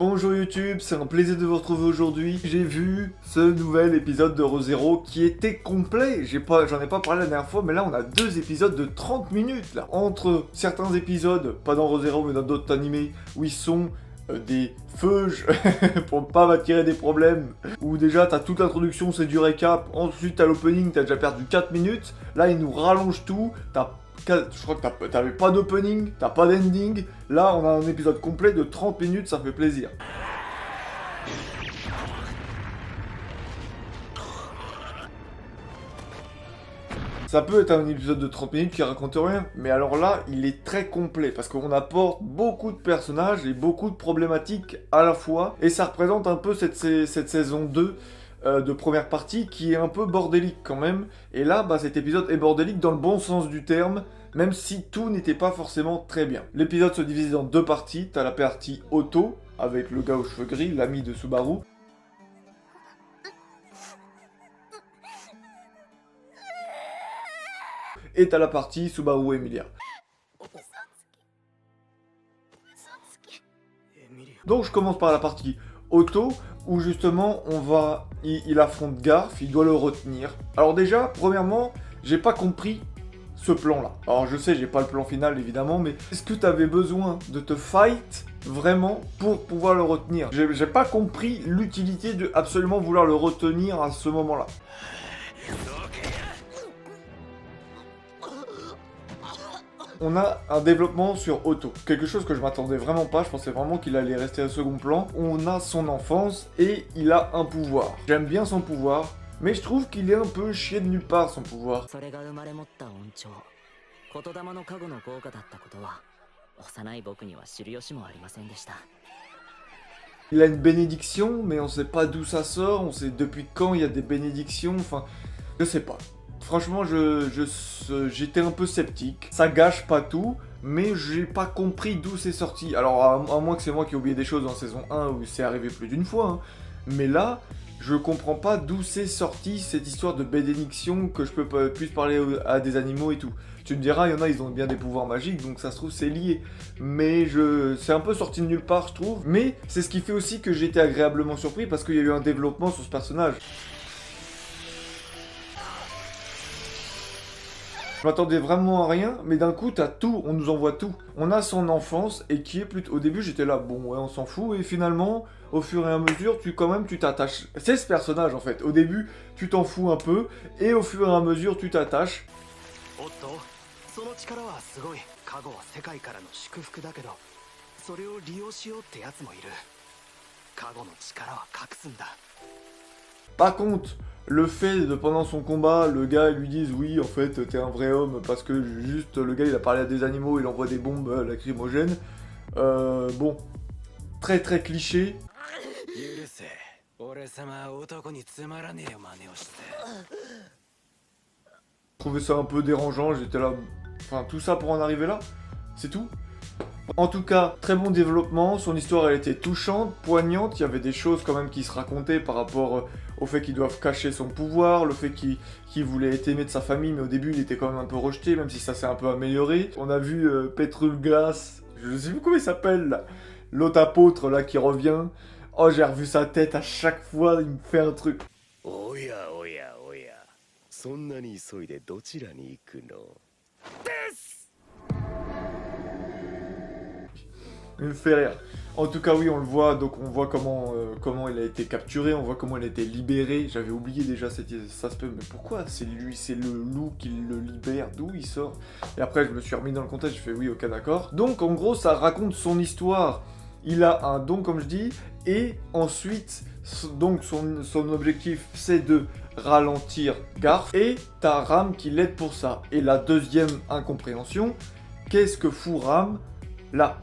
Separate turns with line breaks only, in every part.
Bonjour YouTube, c'est un plaisir de vous retrouver aujourd'hui. J'ai vu ce nouvel épisode de ReZero qui était complet. J'en ai pas parlé la dernière fois, mais là on a 2 épisodes de 30 minutes là. Entre certains épisodes, pas dans ReZero mais dans d'autres animés, où ils sont des feuges pour pas m'attirer des problèmes, où déjà t'as toute l'introduction, c'est du récap, ensuite t'as l'opening, t'as déjà perdu 4 minutes, là ils nous rallongent tout, je crois que t'avais pas d'opening, t'as pas d'ending. Là, on a un épisode complet de 30 minutes, ça fait plaisir. Ça peut être un épisode de 30 minutes qui raconte rien, mais alors là, il est très complet, parce qu'on apporte beaucoup de personnages et beaucoup de problématiques à la fois, et ça représente un peu cette saison 2 de première partie, qui est un peu bordélique quand même, et là, cet épisode est bordélique dans le bon sens du terme, même si tout n'était pas forcément très bien. L'épisode se divise en 2 parties, t'as la partie auto, avec le gars aux cheveux gris, l'ami de Subaru, et t'as la partie Subaru Emilia. Donc je commence par la partie auto, où justement il affronte Garf, il doit le retenir. Alors déjà, premièrement, j'ai pas compris ce plan-là. Alors je sais, j'ai pas le plan final évidemment, mais est-ce que t'avais besoin de te fight vraiment pour pouvoir le retenir? J'ai pas compris l'utilité de absolument vouloir le retenir à ce moment-là. On a un développement sur Otto, quelque chose que je m'attendais vraiment pas, je pensais vraiment qu'il allait rester à second plan. On a son enfance et il a un pouvoir. J'aime bien son pouvoir, mais je trouve qu'il est un peu chié de nulle part son pouvoir. Il a une bénédiction, mais on sait pas d'où ça sort, on sait depuis quand il y a des bénédictions, enfin, je sais pas. Franchement, j'étais un peu sceptique. Ça gâche pas tout, mais j'ai pas compris d'où c'est sorti. Alors, à moins que c'est moi qui ai oublié des choses en saison 1 où c'est arrivé plus d'une fois, hein. Mais là, je comprends pas d'où c'est sorti cette histoire de bénédiction que je puisse parler à des animaux et tout. Tu me diras, il y en a, ils ont bien des pouvoirs magiques, donc ça se trouve, c'est lié. Mais c'est un peu sorti de nulle part, je trouve. Mais c'est ce qui fait aussi que j'ai été agréablement surpris parce qu'il y a eu un développement sur ce personnage. Je m'attendais vraiment à rien, mais d'un coup, t'as tout, on nous envoie tout. On a son enfance, et qui est plutôt... Au début, j'étais là, bon, ouais, on s'en fout, et finalement, au fur et à mesure, tu t'attaches. C'est ce personnage, en fait. Au début, tu t'en fous un peu, et au fur et à mesure, tu t'attaches. Par contre, le fait de pendant son combat, le gars lui dise oui, en fait, t'es un vrai homme parce que juste le gars il a parlé à des animaux, il envoie des bombes lacrymogènes. Bon, très très cliché. Je trouvais ça un peu dérangeant, j'étais là. Enfin, tout ça pour en arriver là, c'est tout. En tout cas, très bon développement, son histoire elle était touchante, poignante, il y avait des choses quand même qui se racontaient par rapport au fait qu'ils doivent cacher son pouvoir, le fait qu'il voulait être aimé de sa famille, mais au début il était quand même un peu rejeté, même si ça s'est un peu amélioré. On a vu Petrulglas, je sais plus comment il s'appelle là, l'autre apôtre là qui revient. Oh, j'ai revu sa tête à chaque fois, il me fait un truc. Il me fait rire. En tout cas, oui, on le voit, donc on voit comment il a été capturé, on voit comment il a été libéré. J'avais oublié déjà cet aspect, mais pourquoi c'est lui, c'est le loup qui le libère, d'où il sort? Et après, je me suis remis dans le contexte, j'ai fait oui, ok, d'accord. Donc, en gros, ça raconte son histoire. Il a un don, comme je dis, et ensuite, donc son objectif, c'est de ralentir Garf, et t'as Ram qui l'aide pour ça. Et la deuxième incompréhension, qu'est-ce que fout Ram là?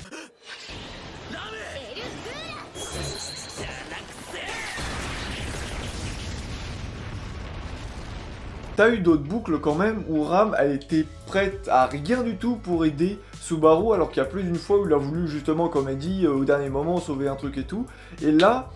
T'as eu d'autres boucles quand même où Ram elle était prête à rien du tout pour aider Subaru, alors qu'il y a plus d'une fois où il a voulu justement, comme elle dit, au dernier moment sauver un truc et tout. Et là,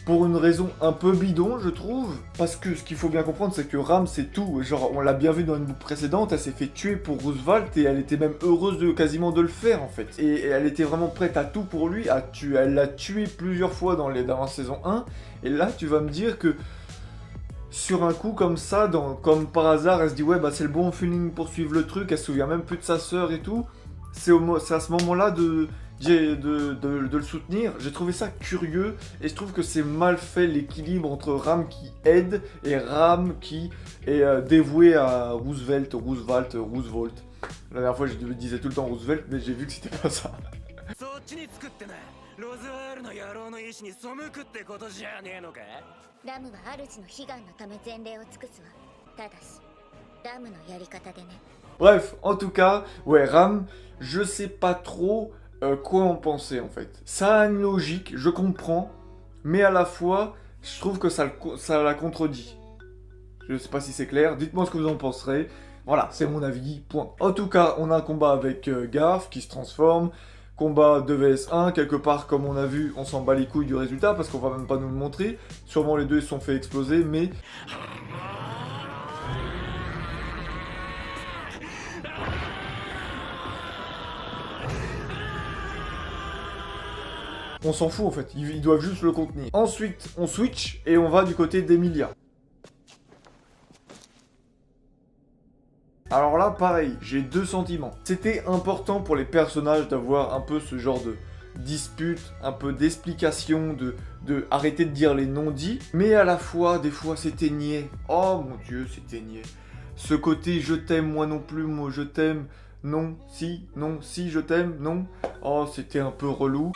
pour une raison un peu bidon, je trouve. Parce que ce qu'il faut bien comprendre, c'est que Ram, c'est tout. Genre, on l'a bien vu dans une boucle précédente, elle s'est fait tuer pour Roosevelt et elle était même heureuse de quasiment de le faire, en fait. Et elle était vraiment prête à tout pour lui, elle l'a tué plusieurs fois dans la saison 1. Et là, tu vas me dire que sur un coup comme ça, comme par hasard, elle se dit ouais bah c'est le bon feeling pour suivre le truc, elle se souvient même plus de sa sœur et tout. C'est à ce moment-là de le soutenir. J'ai trouvé ça curieux et je trouve que c'est mal fait l'équilibre entre Ram qui aide et Ram qui est dévoué à Roosevelt. La dernière fois je disais tout le temps Roosevelt mais j'ai vu que c'était pas ça. ロズワールの野郎の意志に背くってことじゃねえのか。ラムは主の悲願のため全霊を尽くすわ。ただし、ラムのやり方でね。Bref, en tout cas, ouais, Ram, je sais pas trop quoi en penser en fait. Ça a une logique, je comprends, mais à la fois, je trouve que ça la contredit. Je sais pas si c'est clair, dites-moi ce que vous en penserez. Voilà, c'est mon avis, point. En tout cas, on a un combat avec Garth qui se transforme. Combat 2 vs 1, quelque part comme on a vu, on s'en bat les couilles du résultat parce qu'on va même pas nous le montrer. Sûrement les deux se sont fait exploser, mais... on s'en fout en fait, ils doivent juste le contenir. Ensuite, on switch et on va du côté d'Emilia. Alors là, pareil, j'ai deux sentiments. C'était important pour les personnages d'avoir un peu ce genre de dispute, un peu d'explication, de arrêter de dire les non-dits, mais à la fois, des fois, c'était niais. Oh mon dieu, c'était niais. Ce côté je t'aime, moi non plus, moi je t'aime, non, si, je t'aime, non. Oh, c'était un peu relou.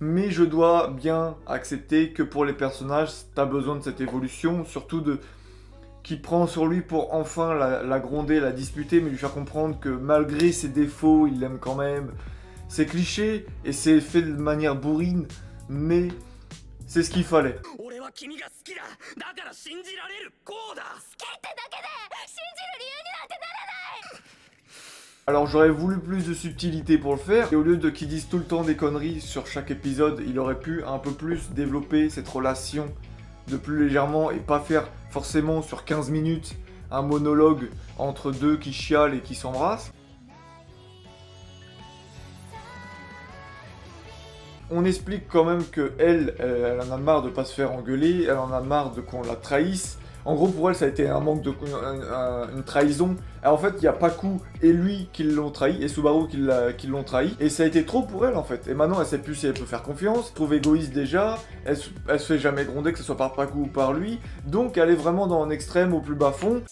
Mais je dois bien accepter que pour les personnages, t'as besoin de cette évolution, surtout qui prend sur lui pour enfin la gronder, la disputer, mais lui faire comprendre que malgré ses défauts, il l'aime quand même. C'est cliché et c'est fait de manière bourrine, mais c'est ce qu'il fallait. Alors j'aurais voulu plus de subtilité pour le faire, et au lieu de qu'ils disent tout le temps des conneries sur chaque épisode, il aurait pu un peu plus développer cette relation de plus légèrement et pas faire forcément sur 15 minutes un monologue entre deux qui chialent et qui s'embrassent. On explique quand même que elle en a marre de pas se faire engueuler, elle en a marre de qu'on la trahisse. En gros, pour elle, ça a été un manque de... une trahison. Alors, en fait, il y a Paku et lui qui l'ont trahi, et Subaru qui l'ont trahi. Et ça a été trop pour elle, en fait. Et maintenant, elle sait plus si elle peut faire confiance. Elle trouve égoïste déjà. Elle se fait jamais gronder, que ce soit par Paku ou par lui. Donc, elle est vraiment dans un extrême au plus bas fond.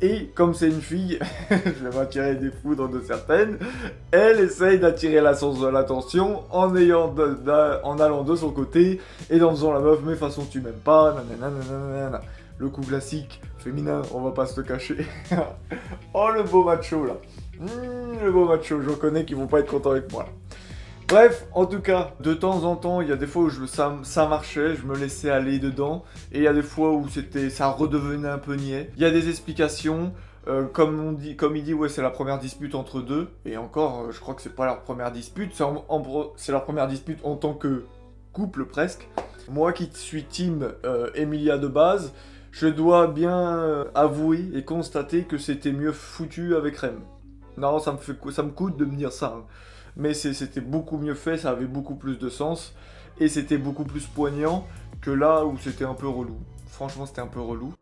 Et comme c'est une fille, je vais m'attirer des foudres de certaines, elle essaye d'attirer l'attention en allant de son côté et en faisant la meuf, mais façon tu m'aimes pas, nanana. Le coup classique féminin, on va pas se le cacher. Oh le beau macho là, le beau macho, je connais qu'ils vont pas être contents avec moi là. Bref, en tout cas, de temps en temps, il y a des fois où ça marchait, je me laissais aller dedans, et il y a des fois où ça redevenait un peu niais. Il y a des explications, comme il dit, ouais, c'est la première dispute entre deux, et encore, je crois que c'est pas leur première dispute, c'est leur première dispute en tant que couple presque. Moi qui suis team Emilia de base, je dois bien avouer et constater que c'était mieux foutu avec Rem. Non, ça me coûte de me dire ça, hein. Mais c'était beaucoup mieux fait, ça avait beaucoup plus de sens, et c'était beaucoup plus poignant que là où c'était un peu relou. Franchement, c'était un peu relou.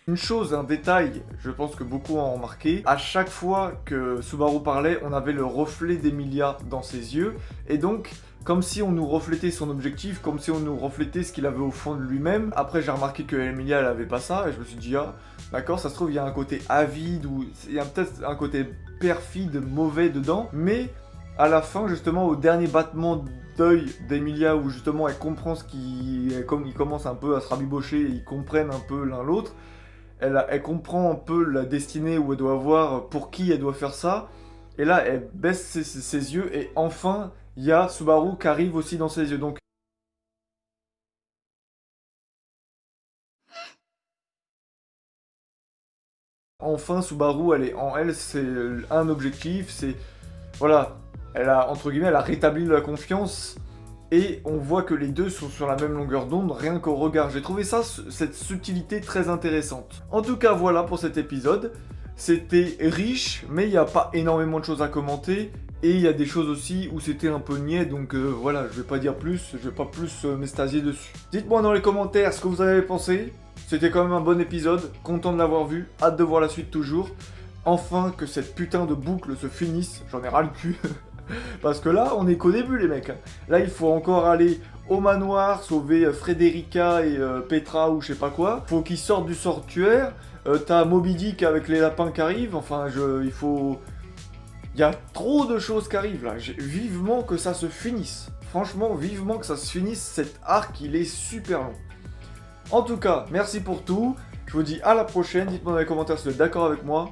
Une chose, un détail, je pense que beaucoup ont remarqué, à chaque fois que Subaru parlait, on avait le reflet d'Emilia dans ses yeux, et donc, comme si on nous reflétait son objectif, comme si on nous reflétait ce qu'il avait au fond de lui-même. Après, j'ai remarqué que Emilia, elle avait pas ça, et je me suis dit, ah, d'accord, ça se trouve, il y a un côté avide, ou il y a peut-être un côté perfide, mauvais dedans, mais à la fin, justement, au dernier battement d'œil d'Emilia, où justement elle comprend comme ils commencent un peu à se rabibocher, et ils comprennent un peu l'un l'autre, elle comprend un peu la destinée où elle doit voir pour qui elle doit faire ça, et là, elle baisse ses yeux, et enfin, il y a Subaru qui arrive aussi dans ses yeux. Donc enfin, Subaru, elle est en elle, c'est un objectif, c'est voilà, elle a entre guillemets, elle a rétabli la confiance et on voit que les deux sont sur la même longueur d'onde rien qu'au regard. J'ai trouvé ça, cette subtilité très intéressante. En tout cas, voilà pour cet épisode. C'était riche, mais il n'y a pas énormément de choses à commenter. Et il y a des choses aussi où c'était un peu niais, donc voilà, je vais pas dire plus, je vais pas plus m'extasier dessus. Dites-moi dans les commentaires ce que vous avez pensé. C'était quand même un bon épisode, content de l'avoir vu, hâte de voir la suite toujours. Enfin que cette putain de boucle se finisse, j'en ai ras le cul. Parce que là, on est qu'au début les mecs. Là, il faut encore aller au manoir, sauver Frederica et Petra ou je sais pas quoi. Faut qu'ils sortent du sanctuaire. T'as Moby Dick avec les lapins qui arrivent. Enfin, il faut... Il y a trop de choses qui arrivent là. J'ai vivement que ça se finisse. Franchement, vivement que ça se finisse. Cet arc, il est super long. En tout cas, merci pour tout. Je vous dis à la prochaine. Dites-moi dans les commentaires si vous êtes d'accord avec moi.